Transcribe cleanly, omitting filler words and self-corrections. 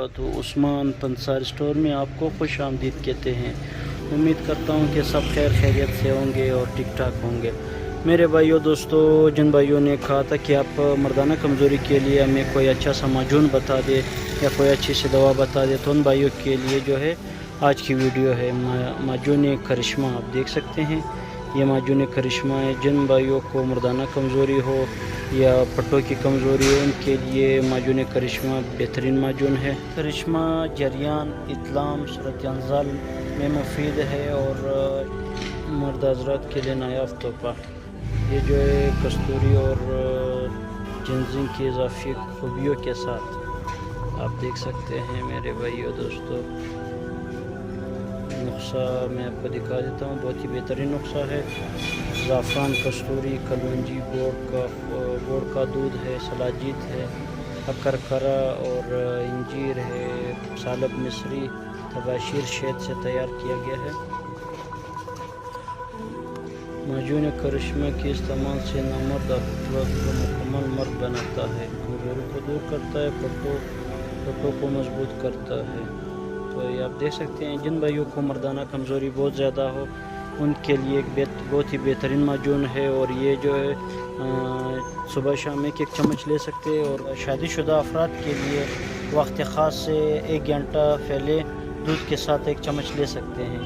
वबरकातुहू। Usman पंसार store में आपको खुश आमदीद कहते हैं। उम्मीद करता हूँ कि सब खैर खैरियत से होंगे और ठीक ठाक होंगे। मेरे भाइयों दोस्तों, जिन भाइयों ने कहा था कि आप मर्दाना कमज़ोरी के लिए हमें कोई अच्छा सा माजून बता दे या कोई अच्छी सी दवा बता दे, तो उन भाइयों के लिए जो है आज की वीडियो है माजून करिश्मा। आप देख सकते हैं ये माजून करिश्मा है। जिन भाइयों को मर्दाना कमज़ोरी हो या पट्टों की कमज़ोरी हो, उनके लिए माजून करिश्मा बेहतरीन माजून है। करिश्मा जरियान, इतलाम, सूरत अंजाल में मुफीद है और मर्द हज़रात के लिए नायाब तोहफ़ा। ये जो है कस्तूरी और जिंजिंग की इजाफी खूबियों के साथ आप देख सकते हैं मेरे भाइयों दोस्तों। नुस्खा मैं आपको दिखा देता हूँ, बहुत ही बेहतरीन नुस्खा है। ज़ाफ़रान, कस्तूरी, कलौंजी, गोड़ का दूध है, सलाजीत है, अकरकरा और इंजीर है, सालब मिस्री, तबाशीर शहद से तैयार किया गया है। माजून करिश्मा के इस्तेमाल से नामर्द अफराद को मुकम्मल मर्द बनाता है, कमज़ोरी को दूर करता है, पट्टों को मजबूत करता है। तो ये आप देख सकते हैं, जिन भाइयों को मर्दाना कमज़ोरी बहुत ज़्यादा हो उनके लिए एक बहुत ही बेहतरीन माजून है। और ये जो है सुबह शाम एक चम्मच ले सकते हैं। और शादीशुदा अफराद के लिए वक्त ख़ास से 1 घंटा पहले दूध के साथ 1 चम्मच ले सकते हैं।